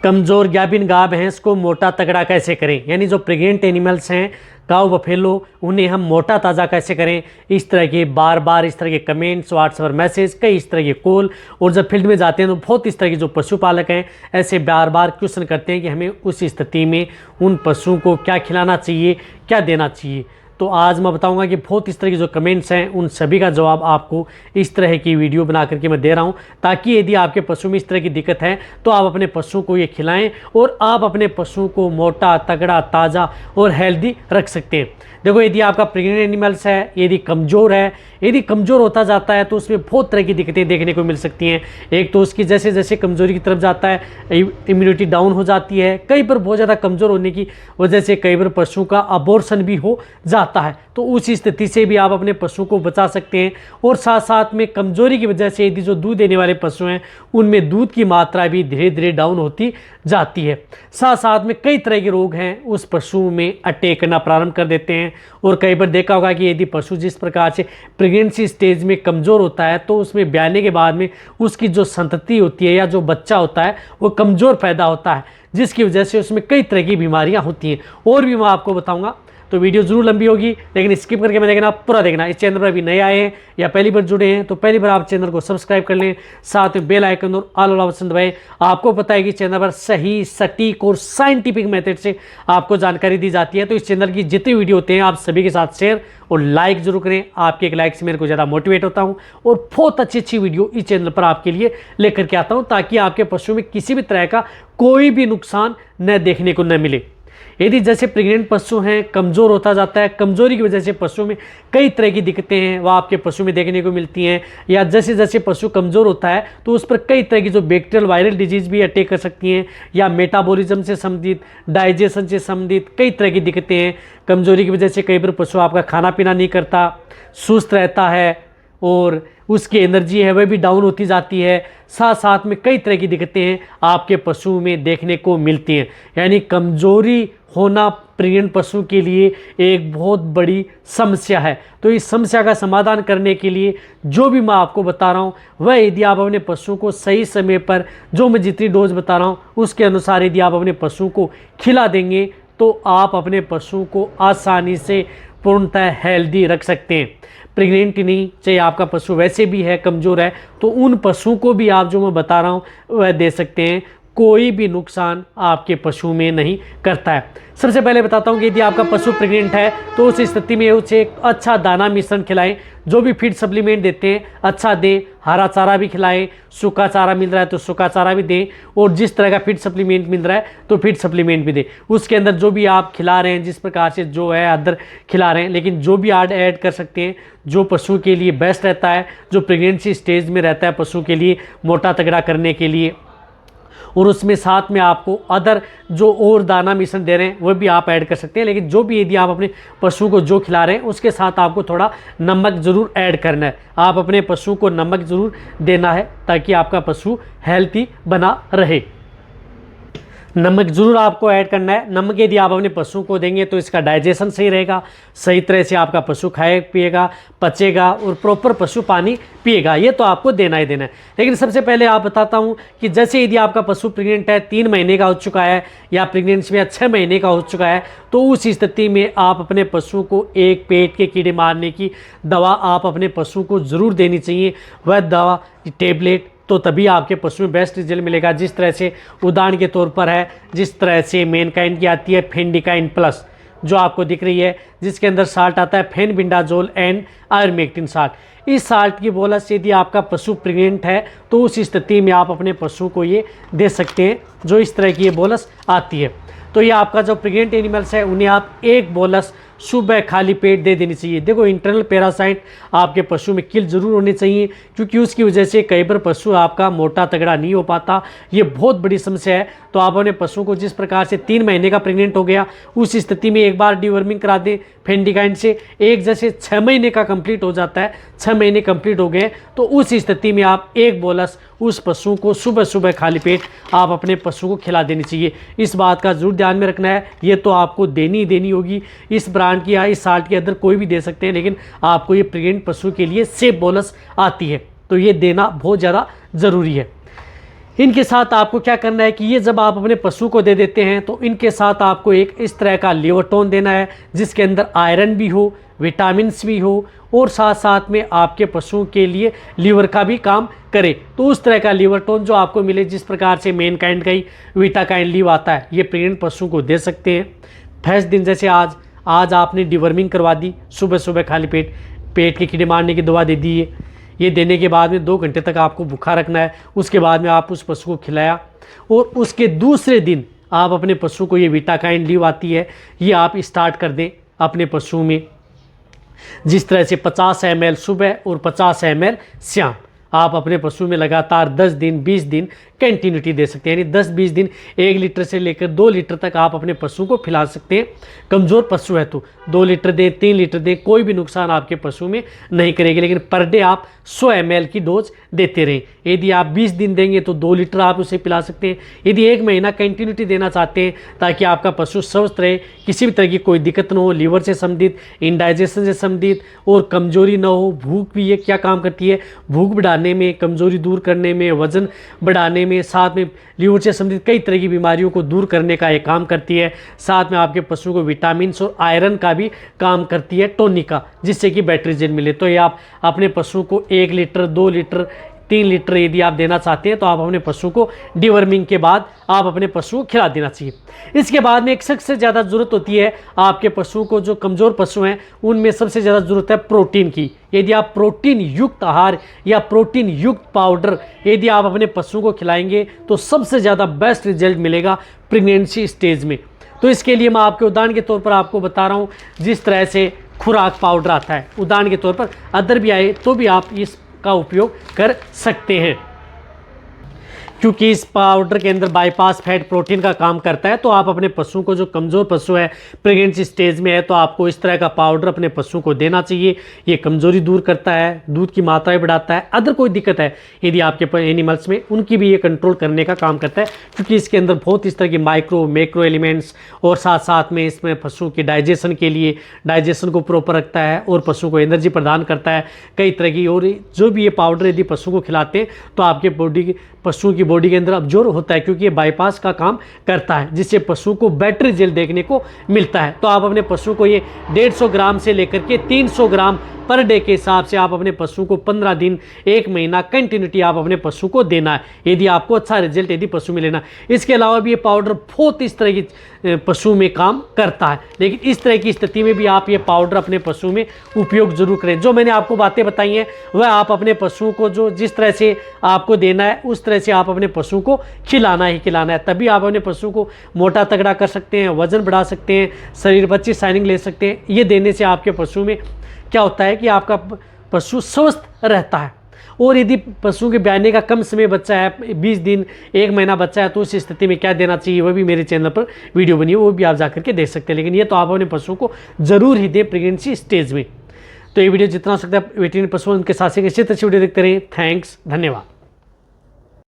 कमज़ोर गाभिन गाय भैंस को मोटा तगड़ा कैसे करें, यानी जो प्रेग्नेंट एनिमल्स हैं काऊ बफेलो, उन्हें हम मोटा ताज़ा कैसे करें। इस तरह के बार बार इस तरह के कमेंट्स, व्हाट्सएप मैसेज, कई इस तरह के कॉल, और जब फील्ड में जाते हैं तो बहुत इस तरह के जो पशुपालक हैं ऐसे बार बार क्वेश्चन करते हैं कि हमें उस स्थिति में उन पशुओं को क्या खिलाना चाहिए, क्या देना चाहिए। तो आज मैं बताऊंगा कि बहुत इस तरह के जो कमेंट्स हैं उन सभी का जवाब आपको इस तरह की वीडियो बना करके मैं दे रहा हूं, ताकि यदि आपके पशु में इस तरह की दिक्कत है तो आप अपने पशुओं को ये खिलाएं और आप अपने पशुओं को मोटा तगड़ा ताज़ा और हेल्दी रख सकते हैं। देखो, यदि आपका प्रेग्नेंट एनिमल्स है, यदि कमज़ोर है, यदि कमज़ोर होता जाता है तो उसमें बहुत तरह की दिक्कतें देखने को मिल सकती हैं। एक तो उसकी जैसे जैसे कमज़ोरी की तरफ जाता है इम्यूनिटी डाउन हो जाती है, कई बार बहुत ज़्यादा कमज़ोर होने की वजह से कई बार पशु का अबॉर्शन भी हो जाता है। तो उस स्थिति से भी आप अपने पशु को बचा सकते हैं। और साथ साथ में कमज़ोरी की वजह से यदि जो दूध देने वाले पशु हैं उनमें दूध की मात्रा भी धीरे धीरे डाउन होती जाती है। साथ साथ में कई तरह के रोग हैं उस पशु में अटैक करना प्रारंभ कर देते हैं। और कई बार देखा होगा कि यदि पशु जिस प्रकार से प्रेगनेंसी स्टेज में कमज़ोर होता है तो उसमें ब्याने के बाद में उसकी जो संतति होती है या जो बच्चा होता है वो कमज़ोर पैदा होता है, जिसकी वजह से उसमें कई तरह की बीमारियां होती हैं। और भी मैं आपको बताऊंगा, तो वीडियो जरूर लंबी होगी लेकिन स्किप करके मैं देखना, पूरा देखना। इस चैनल पर अभी नए आए हैं या पहली बार जुड़े हैं तो पहली बार आप चैनल को सब्सक्राइब कर लें, साथ में बेल आइकन और ऑल वाला बटन दबाएं। आपको पता है कि चैनल पर सही, सटीक और साइंटिफिक मेथड से आपको जानकारी दी जाती है। तो इस चैनल की जितनी वीडियो होते हैं आप सभी के साथ शेयर और लाइक जरूर करें। आपके एक लाइक से मेरे को ज़्यादा मोटिवेट होता हूँ और बहुत अच्छी अच्छी वीडियो इस चैनल पर आपके लिए लेकर के आता हूँ, ताकि आपके पशु में किसी भी तरह का कोई भी नुकसान न देखने को न मिले। यदि जैसे प्रेग्नेंट पशु हैं, कमज़ोर होता जाता है, कमज़ोरी की वजह से पशु में कई तरह की दिक्कतें हैं वह आपके पशु में देखने को मिलती हैं। या जैसे जैसे पशु कमज़ोर होता है तो उस पर कई तरह की जो बैक्टीरियल वायरल डिजीज़ भी अटैक कर सकती हैं, या मेटाबॉलिज्म से संबंधित, डाइजेशन से संबंधित कई तरह की दिक्कतें हैं। कमज़ोरी की वजह से कई बार पशु आपका खाना पीना नहीं करता, सुस्त रहता है और उसकी एनर्जी है वह भी डाउन होती जाती है। साथ साथ में कई तरह की दिक्कतें हैं आपके पशु में देखने को मिलती हैं। यानी कमज़ोरी होना प्रेग्नेंट पशु के लिए एक बहुत बड़ी समस्या है। तो इस समस्या का समाधान करने के लिए जो भी मैं आपको बता रहा हूँ वह यदि आप अपने पशु को सही समय पर, जो मैं जितनी डोज बता रहा हूँ उसके अनुसार यदि आप अपने पशु को खिला देंगे तो आप अपने पशु को आसानी से पूर्णतः हेल्दी रख सकते हैं। प्रेग्नेंट नहीं, चाहे आपका पशु वैसे भी है कमज़ोर है, तो उन पशुओं को भी आप जो मैं बता रहा हूँ वह दे सकते हैं। कोई भी नुकसान आपके पशु में नहीं करता है। सबसे पहले बताता हूँ कि यदि आपका पशु प्रेग्नेंट है तो उस स्थिति में उसे एक अच्छा दाना मिश्रण खिलाएं। जो भी फीड सप्लीमेंट देते हैं अच्छा दें, हरा चारा भी खिलाएं, सूखा चारा मिल रहा है तो सूखा चारा भी दें, और जिस तरह का फीड सप्लीमेंट मिल रहा है तो फीड सप्लीमेंट भी दें। उसके अंदर जो भी आप खिला रहे हैं, जिस प्रकार से जो है अदर खिला रहे हैं, लेकिन जो भी ऐड कर सकते हैं जो पशु के लिए बेस्ट रहता है, जो प्रेगनेंसी स्टेज में रहता है पशु के लिए मोटा तगड़ा करने के लिए। और उसमें साथ में आपको अदर जो और दाना मिश्रण दे रहे हैं वह भी आप ऐड कर सकते हैं। लेकिन जो भी यदि आप अपने पशु को जो खिला रहे हैं उसके साथ आपको थोड़ा नमक ज़रूर ऐड करना है। आप अपने पशु को नमक ज़रूर देना है ताकि आपका पशु हेल्थी बना रहे। नमक ज़रूर आपको ऐड करना है। नमक यदि आप अपने पशु को देंगे तो इसका डाइजेशन सही रहेगा, सही तरह से आपका पशु खाए पिएगा, पचेगा और प्रॉपर पशु पानी पिएगा। ये तो आपको देना ही देना है। लेकिन सबसे पहले आप बताता हूँ कि जैसे यदि आपका पशु प्रेग्नेंट है, 3 महीने का हो चुका है या प्रेगनेंसी में 6 महीने का हो चुका है, तो उस स्थिति में आप अपने पशु को एक पेट के कीड़े मारने की दवा आप अपने पशु को ज़रूर देनी चाहिए। वह दवा टेबलेट तो तभी आपके पशु में बेस्ट रिजल्ट मिलेगा। जिस तरह से उदाहरण के तौर पर है, जिस तरह से मेनकाइंड की आती है फेंडिकाइन प्लस जो आपको दिख रही है, जिसके अंदर साल्ट आता है फेनबिंडाजोल एंड आयरमेक्टिन साल्ट। इस साल्ट की बोलस यदि आपका पशु प्रेग्नेंट है तो उस स्थिति में आप अपने पशु को ये दे सकते हैं, जो इस तरह की ये बोलस आती है। तो ये आपका जो प्रेग्नेंट एनिमल्स है उन्हें आप एक बोलस सुबह खाली पेट दे देनी चाहिए। देखो, इंटरनल पैरासाइट आपके पशु में किल जरूर होनी चाहिए, क्योंकि उसकी वजह से कई बार पशु आपका मोटा तगड़ा नहीं हो पाता। ये बहुत बड़ी समस्या है। तो आप अपने पशु को जिस प्रकार से 3 महीने का प्रेग्नेंट हो गया उस स्थिति में एक बार डिवर्मिंग करा दें फेंडिकाइन से। एक जैसे 6 महीने का कंप्लीट हो जाता है, 6 महीने कंप्लीट हो गए तो उस स्थिति में आप एक बोलस उस पशु को सुबह सुबह खाली पेट आप अपने पशु को खिला देनी चाहिए। इस बात का जरूर ध्यान में रखना है। ये तो आपको देनी ही देनी होगी। इस ब्रांड की या इस साल्ट के अंदर कोई भी दे सकते हैं, लेकिन आपको ये प्रेग्नेंट पशु के लिए सेफ बोलस आती है तो ये देना बहुत ज़्यादा ज़रूरी है। इनके साथ आपको क्या करना है कि ये जब आप अपने पशु को दे देते हैं तो इनके साथ आपको एक इस तरह का लिवरटोन देना है जिसके अंदर आयरन भी हो, विटामिन्स भी हो और साथ साथ में आपके पशुओं के लिए लीवर का भी काम करे। तो उस तरह का लिवरटोन जो आपको मिले, जिस प्रकार से मेन काइंड का ही वीटा काइंड लीव आता है, ये प्रेग्नेंट पशुओं को दे सकते हैं। फर्स्ट दिन जैसे आज आपने डिवर्मिंग करवा दी, सुबह सुबह खाली पेट के कीड़े मारने की दवा दे दी है। ये देने के बाद में 2 घंटे तक आपको भूखा रखना है। उसके बाद में आप उस पशु को खिलाया और उसके दूसरे दिन आप अपने पशु को, ये वीटा काइंड लीव आती है, ये आप स्टार्ट कर दें अपने पशु में। जिस तरह से 50 ml सुबह और 50 ml शाम आप अपने पशु में लगातार 10 दिन 20 दिन कंटिन्यूटी दे सकते हैं। यानी 10-20 दिन 1 लीटर से लेकर 2 लीटर तक आप अपने पशु को पिला सकते हैं। कमज़ोर पशु है तो 2 लीटर दें, 3 लीटर दें, कोई भी नुकसान आपके पशु में नहीं करेगी। लेकिन पर डे आप 100 ml की डोज देते रहें। यदि आप 20 दिन देंगे तो 2 लीटर आप उसे पिला सकते हैं। यदि 1 महीना कंटिन्यूटी देना चाहते हैं ताकि आपका पशु स्वस्थ रहे, किसी भी तरह की कोई दिक्कत न हो, लीवर से संबंधित, इंडाइजेशन से संबंधित और कमजोरी न हो। भूख भी ये क्या काम करती है, भूख बढ़ाने में, कमजोरी दूर करने में, वजन बढ़ाने में, साथ में लीवर से संबंधित कई तरह की बीमारियों को दूर करने का ये काम करती है। साथ में आपके पशु को विटामिन और आयरन का भी काम करती है, टॉनिक का, जिससे कि बैटरी जेल मिले। तो ये आप अपने पशु को 1 लीटर 2 लीटर 3 लीटर यदि आप देना चाहते हैं तो आप अपने पशु को डिवर्मिंग के बाद आप अपने पशु को खिला देना चाहिए। इसके बाद में एक सबसे ज़्यादा ज़रूरत होती है आपके पशु को, जो कमज़ोर पशु हैं उनमें सबसे ज़्यादा ज़रूरत है प्रोटीन की। यदि आप प्रोटीन युक्त आहार या प्रोटीन युक्त पाउडर यदि आप अपने पशु को खिलाएंगे तो सबसे ज़्यादा बेस्ट रिजल्ट मिलेगा प्रेगनेंसी स्टेज में। तो इसके लिए मैं आपके उदाहरण के तौर पर आपको बता रहा हूँ, जिस तरह से खुराक पाउडर आता है, उदाहरण के तौर पर अदर भी आए तो भी आप इस का उपयोग कर सकते हैं, क्योंकि इस पाउडर के अंदर बाईपास फैट प्रोटीन का काम करता है। तो आप अपने पशु को, जो कमज़ोर पशु है, प्रेगनेंसी स्टेज में है, तो आपको इस तरह का पाउडर अपने पशु को देना चाहिए। ये कमज़ोरी दूर करता है, दूध की मात्रा बढ़ाता है। अदर कोई दिक्कत है यदि आपके एनिमल्स में, उनकी भी ये कंट्रोल करने का काम करता है, क्योंकि इसके अंदर बहुत इस तरह की माइक्रो मैक्रो एलिमेंट्स और साथ साथ में इसमें पशु के डाइजेशन के लिए, डाइजेशन को प्रॉपर रखता है और पशु को एनर्जी प्रदान करता है कई तरह की। और जो भी ये पाउडर यदि पशु को खिलाते हैं तो आपके पशु की बॉडी के अंदर अब्जॉर्ब होता है, क्योंकि ये बाईपास का काम करता है, जिससे पशु को बैटरी जेल देखने को मिलता है। तो आप अपने पशु को ये 150 ग्राम से लेकर के 300 ग्राम पर डे के हिसाब से आप अपने पशु को 15 दिन 1 महीना कंटिन्यूटी आप अपने पशु को देना है, यदि आपको अच्छा रिजल्ट यदि पशु में लेना। इसके अलावा भी ये पाउडर बहुत इस तरह की पशु में काम करता है, लेकिन इस तरह की स्थिति में भी आप ये पाउडर अपने पशु में उपयोग जरूर करें। जो मैंने आपको बातें बताई हैं वह आप अपने पशु को जो जिस तरह से आपको देना है उस तरह से आप अपने पशु को खिलाना ही खिलाना है। तभी आप अपने पशु को मोटा तगड़ा कर सकते हैं, वजन बढ़ा सकते हैं, शरीर पर अच्छी शाइनिंग ले सकते हैं। ये देने से आपके पशु में क्या होता है कि आपका पशु स्वस्थ रहता है। और यदि पशु के ब्याने का कम समय बच्चा है, 20 दिन 1 महीना बच्चा है, तो उस स्थिति में क्या देना चाहिए वह भी मेरे चैनल पर वीडियो बनी है, वो भी आप जाकर के देख सकते हैं। लेकिन ये तो आप अपने पशु को जरूर ही दें प्रेगनेंसी स्टेज में। तो ये वीडियो जितना हो सकता है वेटरनरी पशु उनके साथ अच्छी वीडियो देखते रहें। थैंक्स, धन्यवाद।